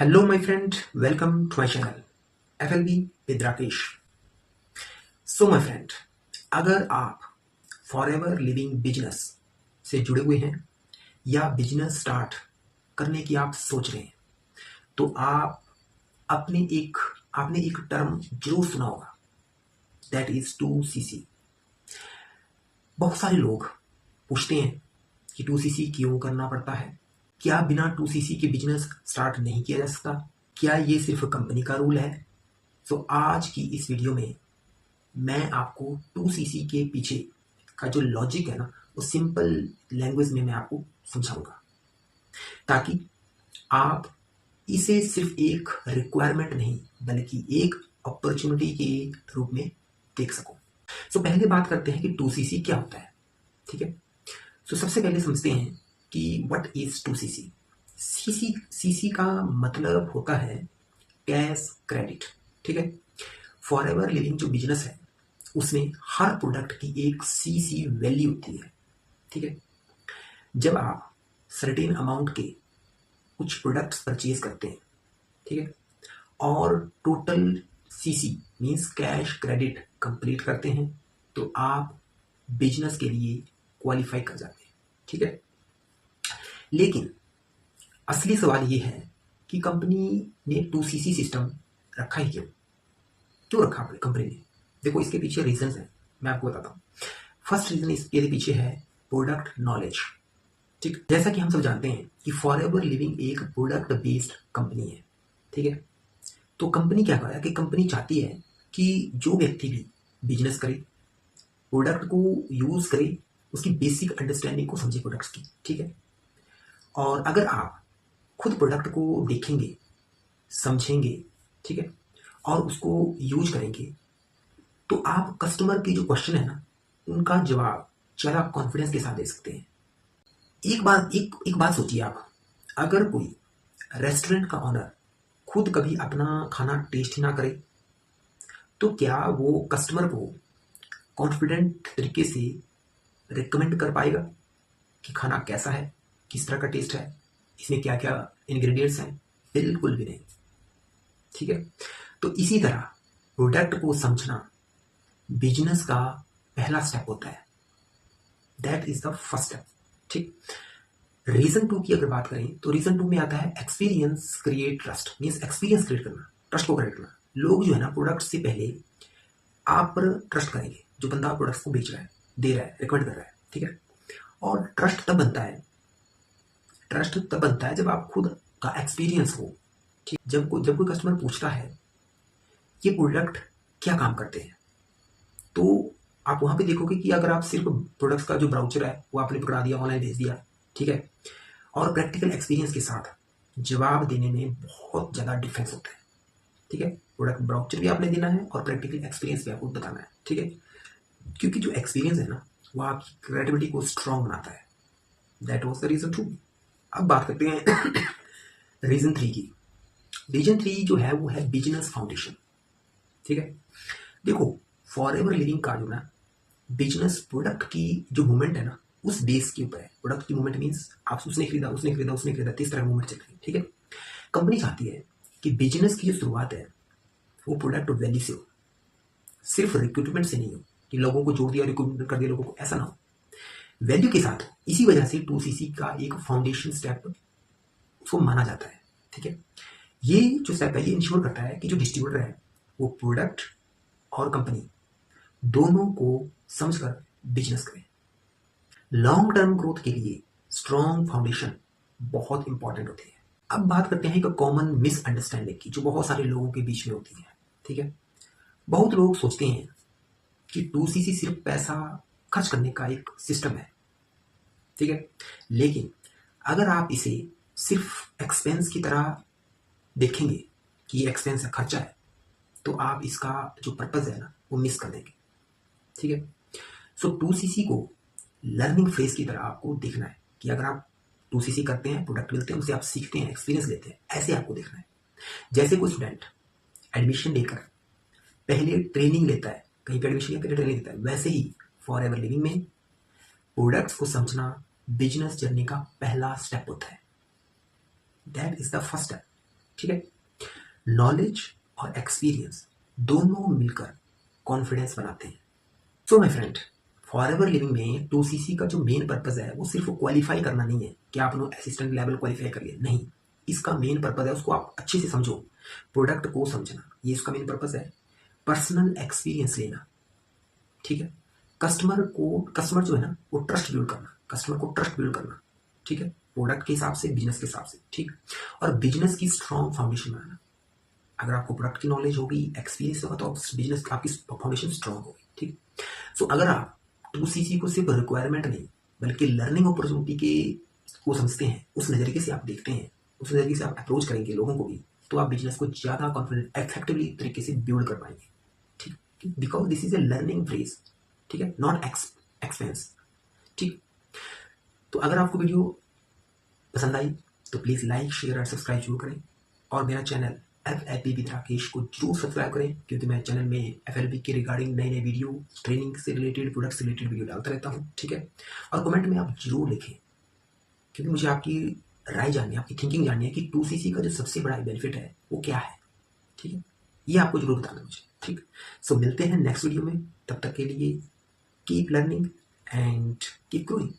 Hello my friend, welcome to my channel FLB with Rakesh. So my friend, अगर आप forever living business से जुड़े हुए हैं या बिजनेस स्टार्ट करने की आप सोच रहे हैं तो आपने एक टर्म जरूर सुना होगा, दैट इज 2CC। बहुत सारे लोग पूछते हैं कि 2CC क्यों करना पड़ता है, क्या बिना 2CC के बिजनेस स्टार्ट नहीं किया जा सकता, क्या ये सिर्फ कंपनी का रूल है। सो आज की इस वीडियो में मैं आपको 2CC के पीछे का जो लॉजिक है ना, वो सिंपल लैंग्वेज में मैं आपको समझाऊंगा, ताकि आप इसे सिर्फ एक रिक्वायरमेंट नहीं बल्कि एक अपॉर्चुनिटी के रूप में देख सको। सो पहले बात करते हैं कि 2CC क्या होता है। ठीक है, सो सबसे पहले समझते हैं कि व्हाट इज 2CC। सीसी का मतलब होता है कैश क्रेडिट। ठीक है, फॉरएवर लिविंग जो बिजनेस है उसमें हर प्रोडक्ट की एक सीसी वैल्यू होती है। ठीक है, जब आप सर्टेन अमाउंट के कुछ प्रोडक्ट्स परचेज करते हैं, ठीक है, और total CC means cash credit complete करते हैं तो आप बिजनेस के लिए क्वालिफाई कर जाते हैं। ठीक है, लेकिन असली सवाल ये है कि कंपनी ने 2CC सिस्टम रखा ही क्यों, क्यों रखा कंपनी ने। देखो, इसके पीछे रीजंस हैं, मैं आपको बताता हूँ। फर्स्ट रीजन इसके पीछे है प्रोडक्ट नॉलेज। ठीक, जैसा कि हम सब जानते हैं कि फॉरएवर लिविंग एक प्रोडक्ट बेस्ड कंपनी है। ठीक है, तो कंपनी क्या कर रहा है कि कंपनी चाहती है कि जो व्यक्ति भी बिजनेस करे, प्रोडक्ट को यूज करे, उसकी बेसिक अंडरस्टैंडिंग को समझे प्रोडक्ट्स की। ठीक है, और अगर आप खुद प्रोडक्ट को देखेंगे, समझेंगे, ठीक है, और उसको यूज करेंगे तो आप कस्टमर की जो क्वेश्चन है ना, उनका जवाब ज़्यादा कॉन्फिडेंस के साथ दे सकते हैं। एक बात सोचिए आप, अगर कोई रेस्टोरेंट का ऑनर खुद कभी अपना खाना टेस्ट ही ना करे तो क्या वो कस्टमर को कॉन्फिडेंट तरीके से रिकमेंड कर पाएगा कि खाना कैसा है, किस तरह का टेस्ट है, इसमें क्या क्या इंग्रेडिएंट्स हैं? बिल्कुल भी नहीं। ठीक है, तो इसी तरह प्रोडक्ट को समझना बिजनेस का पहला स्टेप होता है, that is the first step. ठीक, रीजन 2 की अगर बात करें तो रीजन 2 में आता है experience create trust, means experience create करना, ट्रस्ट को क्रिएट करना। लोग जो है ना, प्रोडक्ट से पहले आप पर ट्रस्ट करेंगे, जो बंदा प्रोडक्ट्स को बेच रहा है, दे रहा है, रिकमेंड कर रहा है। ठीक है, और ट्रस्ट तब बनता है जब आप खुद का एक्सपीरियंस हो। ठीक, जब कोई कस्टमर पूछता है ये प्रोडक्ट क्या काम करते हैं, तो आप वहां पे देखोगे कि अगर आप सिर्फ प्रोडक्ट्स का जो ब्राउचर है वो आपने पकड़ा दिया, ऑनलाइन भेज दिया, ठीक है, और प्रैक्टिकल एक्सपीरियंस के साथ जवाब देने में बहुत ज़्यादा डिफरेंस होता है। ठीक है, प्रोडक्ट ब्राउचर भी आपने देना है और प्रैक्टिकल एक्सपीरियंस भी आपको बताना है। ठीक है, क्योंकि जो एक्सपीरियंस है ना, वो आपकी क्रिएटिविटी को स्ट्रॉन्ग बनाता है। That was the reason 2। अब बात करते हैं रीजन 3 की। रीजन 3 जो है वो है बिजनेस फाउंडेशन। ठीक है, देखो, फॉरएवर लिविंग का जो ना बिजनेस प्रोडक्ट की जो मूवमेंट है ना, उस बेस के ऊपर है। प्रोडक्ट की मूवमेंट मीन्स आप उसने खरीदा, तीस तरह मूवमेंट चल रही है। ठीक है, कंपनी चाहती है कि बिजनेस की जो शुरुआत है वो प्रोडक्ट वैल्यू से हो, सिर्फ रिक्रूटमेंट से नहीं हो कि लोगों को जोड़ दिया, रिक्रूटमेंट कर दिया लोगों को, ऐसा ना हो, वैल्यू के साथ। इसी वजह से 2CC का एक फाउंडेशन स्टेप उसको माना जाता है। ठीक है, ये जो स्टेप है ये इंश्योर करता है कि जो डिस्ट्रीब्यूटर है वो प्रोडक्ट और कंपनी दोनों को समझकर बिजनेस करें। लॉन्ग टर्म ग्रोथ के लिए स्ट्रॉन्ग फाउंडेशन बहुत इंपॉर्टेंट होती है। अब बात करते हैं एक कॉमन मिसअंडरस्टैंडिंग की जो बहुत सारे लोगों के बीच में होती है। ठीक है, बहुत लोग सोचते हैं कि 2CC सिर्फ पैसा खर्च करने का एक सिस्टम है। ठीक है, लेकिन अगर आप इसे सिर्फ एक्सपेंस की तरह देखेंगे कि ये एक्सपेंस है, खर्चा है, तो आप इसका जो पर्पज है ना वो मिस कर देंगे। ठीक है, सो 2CC को लर्निंग फेज की तरह आपको देखना है कि अगर आप 2CC करते हैं, प्रोडक्ट मिलते हैं, उसे आप सीखते हैं, एक्सपीरियंस लेते हैं, ऐसे आपको देखना है। जैसे कोई स्टूडेंट एडमिशन लेकर पहले ट्रेनिंग लेता है, कहीं पर एडमिशन या पहले ट्रेनिंग लेता है, वैसे ही फॉरएवर लिविंग में प्रोडक्ट्स को समझना बिजनेस जर्नी का पहला स्टेप होता है। That is the first step. ठीक है। नॉलेज और एक्सपीरियंस दोनों मिलकर कॉन्फिडेंस बनाते हैं। सो माय फ्रेंड, फॉरएवर लिविंग में 2CC का जो मेन पर्पज है वो सिर्फ क्वालिफाई करना नहीं है कि आपने असिस्टेंट लेवल क्वालिफाई कर लिया, नहीं। इसका मेन पर्पज है, उसको आप अच्छे से समझो, प्रोडक्ट को समझना, ये इसका मेन पर्पज है। पर्सनल एक्सपीरियंस लेना, ठीक है। कस्टमर जो है ना वो ट्रस्ट बिल्ड करना, कस्टमर को ट्रस्ट बिल्ड करना, ठीक है, प्रोडक्ट के हिसाब से, बिजनेस के हिसाब से, ठीक। और बिजनेस की स्ट्रॉन्ग फाउंडेशन बनाना। अगर आपको प्रोडक्ट की नॉलेज होगी, एक्सपीरियंस होगा, तो बिजनेस आपकी फाउंडेशन स्ट्रॉन्ग होगी, ठीक। सो अगर आप 2CC को सिर्फ रिक्वायरमेंट नहीं बल्कि लर्निंग अपॉर्चुनिटी के को समझते हैं, उस नज़रिए से आप देखते हैं, उस नज़रिए से आप अप्रोच करेंगे लोगों को भी, तो आप बिजनेस को ज़्यादा कॉन्फिडेंट इफेक्टिवली तरीके से बिल्ड कर पाएंगे, ठीक। Because this is a learning phase, ठीक है, नॉट एक्सपेंस, ठीक। तो अगर आपको वीडियो पसंद आई तो प्लीज़ लाइक, शेयर और सब्सक्राइब जरूर करें, और मेरा चैनल FLB विद राकेश को जरूर सब्सक्राइब करें, क्योंकि मैं चैनल में FLB के रिगार्डिंग नए नए वीडियो, ट्रेनिंग से रिलेटेड, प्रोडक्ट से रिलेटेड वीडियो डालता रहता हूँ, ठीक है। और कमेंट में आप जरूर लिखें, क्योंकि मुझे आपकी राय जाननी है, आपकी थिंकिंग जाननी है कि 2CC का जो सबसे बड़ा बेनिफिट है वो क्या है, ठीक है, ये आपको जरूर बताना मुझे, ठीक। सो मिलते हैं नेक्स्ट वीडियो में, तब तक के लिए keep learning and keep growing.